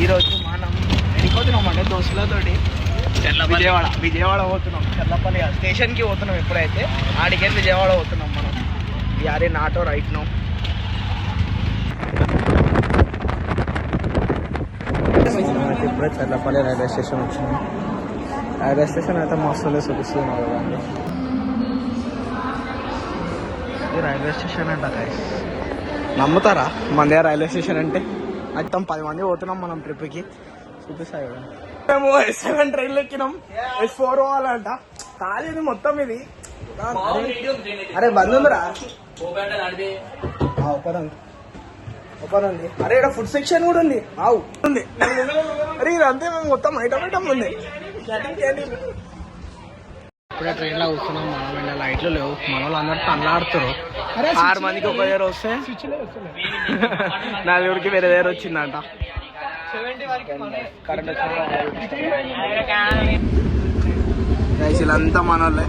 ఈరోజు మనం వెళ్ళిపోతున్నాం అంటే దోస్తులతోటి విజయవాడ పోతున్నాం. చల్లపల్లి స్టేషన్కి పోతున్నాం. ఎప్పుడైతే ఆడికి విజయవాడ పోతున్నాం మనం. యారే నాటో రైట్ నో. ఇప్పుడే చల్లపల్లి రైల్వే స్టేషన్ వచ్చినాం. రైల్వే స్టేషన్ అయితే మస్తు చూపిస్తున్నాం కదండి. ఇది రైల్వే స్టేషన్ అంట గైస్. నమ్ముతారా మన దగ్గర రైల్వే స్టేషన్ అంటే? మొత్తం 10 మంది పోతున్నాం మనం ట్రిప్కి. చూపిస్తాయి కదా. మేము S7 ట్రైన్లు ఎక్కినాం. S4 పోవాలంట. కాలేదు మొత్తం ఇది. అరే బంద్ ఉందిరా. ఓపెన్ ఉంది. అరే ఇక్కడ ఫుడ్ సెక్షన్ కూడా ఉంది. ఉంది. అరే ఇదంతే మేము మొత్తం ఐటమ్ ఉంది. ఇప్పుడే ట్రైన్ లో కూర్చున్నాం. మనం లైట్లు లేవు. మన వాళ్ళు అందరు తనలాడుతారు. 6 మందికి ఒక దగ్గర వస్తే 4 వేరే దగ్గర వచ్చిందంట. కరెంట్ వీళ్ళంతా మన వాళ్ళే.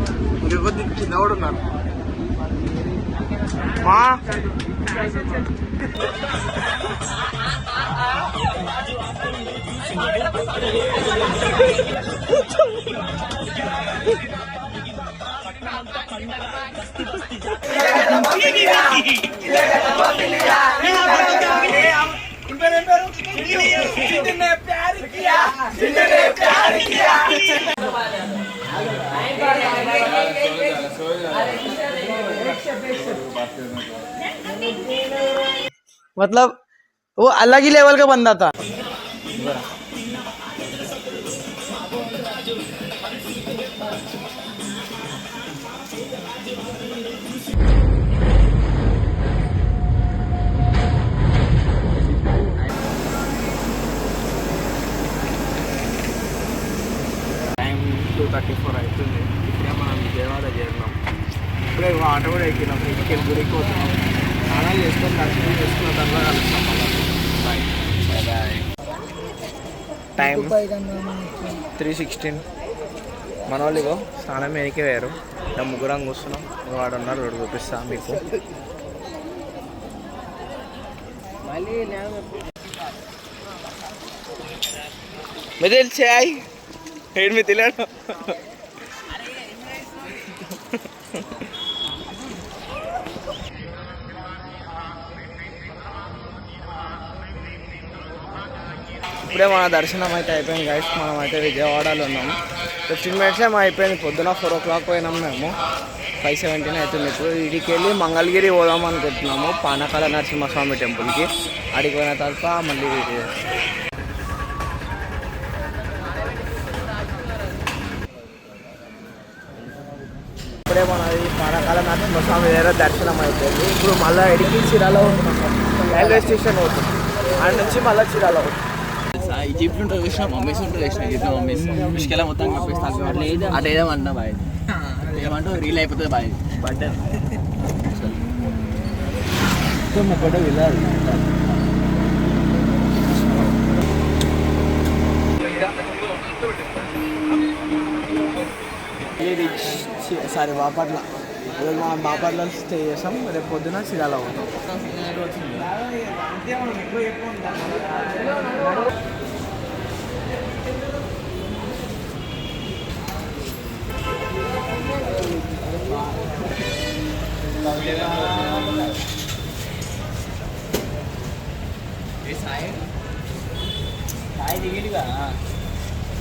ఇంకొద్ది కింద కూడా ఉన్నారు. మా मतलब वो अलग ही लेवल का बंदा था. టైం 2:34 అవుతుంది. ఇప్పుడే మనం విజయవాడ చేరినాం. ఇప్పుడే ఆటో కూడా ఎక్కినాం. ఎక్కి గుడికి పోతున్నాం. స్నానాలు చేసుకొని దర్శనం చేసుకున్న తర్వాత కలుస్తాం. Bye bye. టైం 3:16. మన వాళ్ళు ఇగో స్నానం మీదకే వేరు. ఇలా ముగ్గురం కూర్చున్నాం. వాడు ఉన్నారు. రోడ్డు చూపిస్తా మీకు. మీరు తెలిసాయి ఏడు మీ తెలియదు. ఇప్పుడే మన దర్శనం అయితే అయిపోయింది గైస్. మనం అయితే విజయవాడలో ఉన్నాము. 15 మినిట్స్ ఏమో అయిపోయింది. పొద్దున 4 o'clock పోయినాము మేము. 5:17 అవుతుంది. ఇప్పుడు ఇడికి వెళ్ళి మంగళగిరి పోదాం అనుకుంటున్నాము. పానకాల నరసింహస్వామి టెంపుల్కి. అడిగి పోయిన తర్వాత మళ్ళీ ఇప్పుడే మనది పానకాల నరసింహస్వామి దగ్గర దర్శనం అయిపోయింది. ఇప్పుడు మళ్ళీ ఇడికి చీరాలో ఉంటున్నాం. రైల్వే స్టేషన్ అవుతుంది. ఆడ నుంచి మళ్ళీ చీరాలో అవుతుంది. ఈ జిప్లు ఉంటుంది చూసిన మమ్మీస్ ఉంటుంది చూసిన జిప్లో మమ్మీస్ ఇసుకెళ్ళ మొత్తం కప్పేసి అటు ఏదేమన్నా బాయ్ ఏమంటూ రీల్ అయిపోతుంది బాయ్. బట్టర్ ముక్కట వెళ్ళాలి. సారీ బాపట్ల. ఈరోజు మనం బాపట్ల స్టే చేసాం. రేపు పొద్దున చీరాలో పోతాం. సాయి దిగిడిగా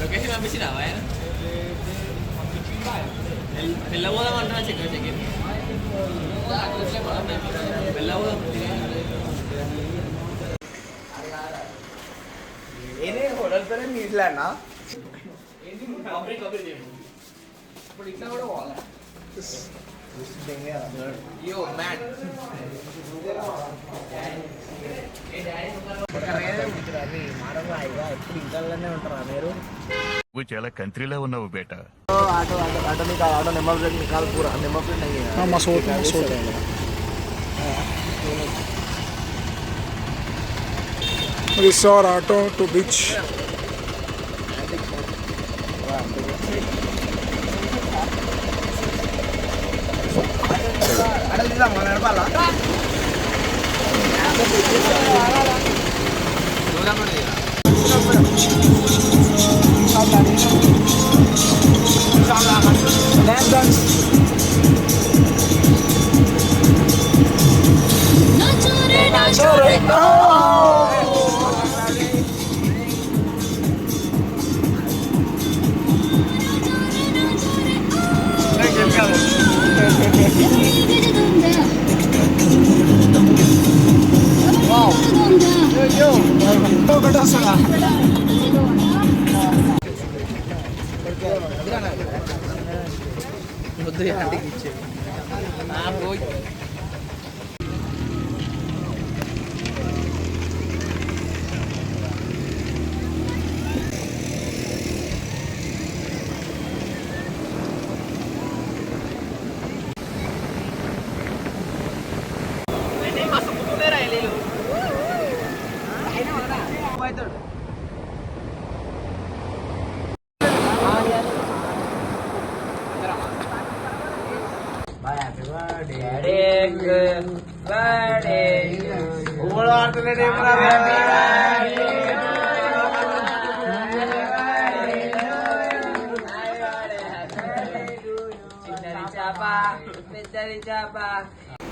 లొకేషన్ పంపించినావా? వెళ్ళబోదామంటున్నా. చెక్ వెళ్ళబోదాం. హోటల్ పేరే న్యూజిలాండా? ఇప్పుడు ఇట్లా కూడా పోవాలా? Yo, man. ఎప్పుడు ఇంట్లోనే ఉంటారా మీరు? నువ్వు చాలా కంట్రీలో ఉన్నావు బేటా. ఆటో నెంబర్ ప్లేట్ నికాల్ పూరా నెంబర్ ప్లేట్ नहीं Masood resort auto to beach. ముద్దు ఆంటీకి ఇచ్చే పోయి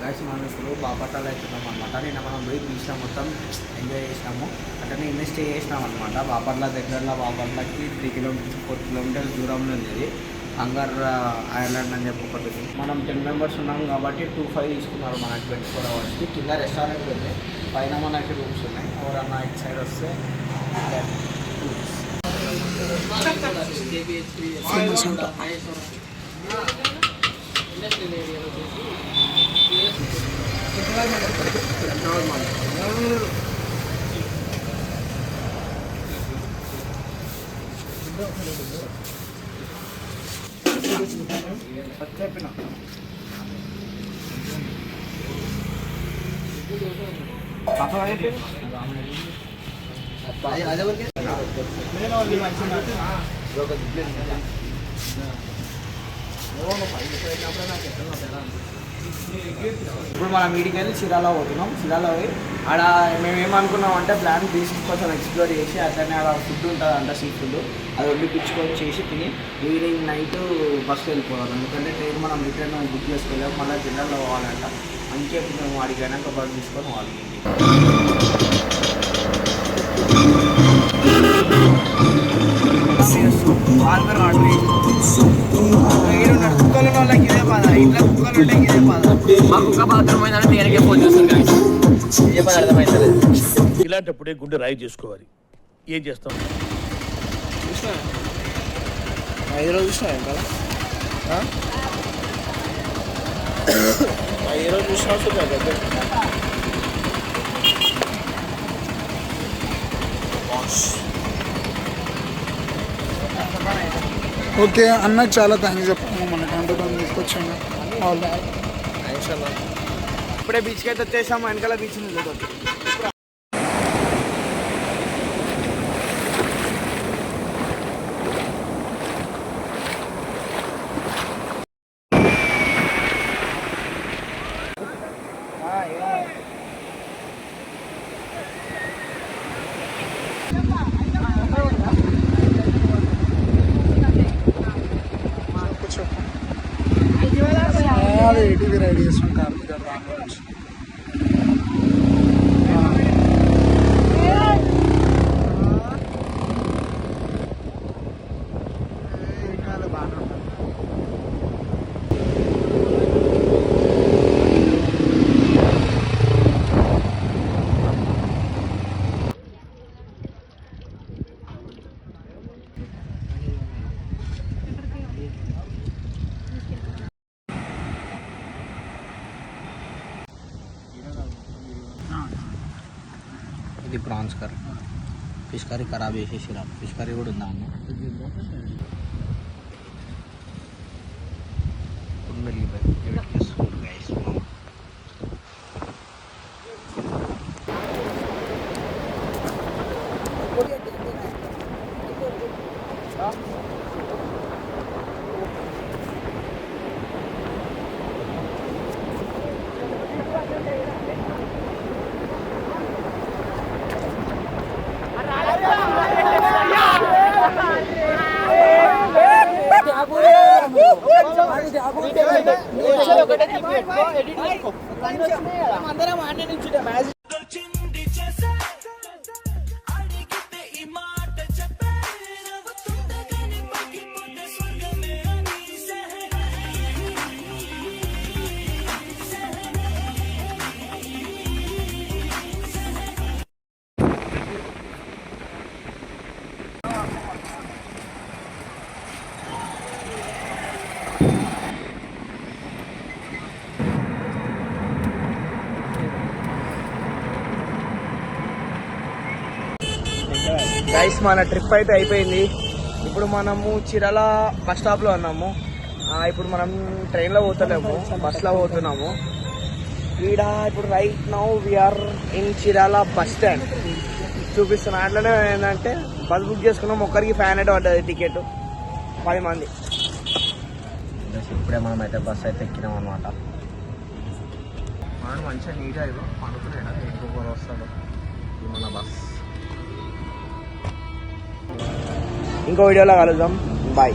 గైస్ మనం ఇప్పుడు బాపట్లలో అవుతున్నాం అనమాట. నిన్న మనం పోయి బీచ్లో మొత్తం ఎంజాయ్ చేసినాము. అట్లనే ఇన్ని స్టే చేసినాం అనమాట. బాపట్ల దగ్గరలో, బాపట్లకి 3 కిలోమీటర్స్ 4 కిలోమీటర్స్ దూరంలో ఉంది హంగర్ ఐలాండ్ అని చెప్పి ఒకటి. మనం 10 మెంబర్స్ ఉన్నాం కాబట్టి 2,500 తీసుకున్నారు మనకి 24 అవర్స్కి. కింద రెస్టారెంట్ ఉంది, పైన మనకి రూమ్స్ ఉన్నాయి. ఎవరన్నా ఇటు సైడ్ వస్తే చెప్పిన ఇప్పుడు మనం వీడికి వెళ్ళి చీరాల పోతున్నాం. చీరాల పోయి ఆడ మేము ఏమనుకున్నాం అంటే ప్లాన్ బీచ్ కొంచెం ఎక్స్ప్లోర్ చేసి అట్లనే ఆడ ఫుడ్ ఉంటుంది అంట, సీ ఫుడ్. అది వండిపించుకొని చేసి తిని ఈవినింగ్ నైట్ బస్సు వెళ్ళిపోవాలి. ఎందుకంటే ట్రైన్ మనం రిటర్న్ బుక్ చేసుకోలేము, మళ్ళీ జనరల్లో పోవాలంట. అందుకే మేము అడిగాక బస్ తీసుకొని పోవాలి. కుక్కలు వాళ్ళకి ఇదే బాధ, ఇంట్లో కుక్కలు ఉంటే ఇదే బాధ. మా కుక్క బాత్రూమ్ దేనికే ఫోన్ చేస్తాను. ఏ పని అర్థమవుతుంది. ఇలాంటప్పుడే గుండె రాయి చేసుకోవాలి. ఏం చేస్తాం? చూసినా 5 రోజులు చూసినా కదా, 5 రోజులు చూసినా దగ్గర. ఓకే అన్న, చాలా థ్యాంక్స్ చెప్పాము మనకి అంతగా తీసుకొచ్చాను. ఇప్పుడే బీచ్కి అయితే వచ్చేసాము. వెనకాల బీచ్ ఉంది. ఏటీవీ రైడ్ చేస్తాం కార్తీక్ గారు రాను గురించి. ఇది ప్రాన్స్ కర్రీ, ఫిష్ కర్రీ ఖరాబ్ చేసేసిరా. ఫిష్ కర్రీ కూడా ఉందా అన్న? అందరం ఆడే నుంచి మ్యాచ్ గైస్ మన ట్రిప్ అయితే అయిపోయింది. ఇప్పుడు మనము చీరాల బస్ స్టాప్లో ఉన్నాము. ఇప్పుడు మనం ట్రైన్లో పోతలేము, బస్లో పోతున్నాము. ఈడ ఇప్పుడు right now we are in Chirala bus stand చూపిస్తున్నా. అట్లనే ఏంటంటే బస్ బుక్ చేసుకున్నాం, ఒక్కరికి 500 పడ్డది టికెట్, 10 మంది. ఇప్పుడే మనం అయితే బస్ అయితే ఎక్కినాం అనమాట. మనం మంచిగా నీట్గా పనుకున్నాడు, ఇంకొకరు వస్తాడు. ఇది మన బస్. ఇంకో వీడియోలో కలుద్దాం, బాయ్.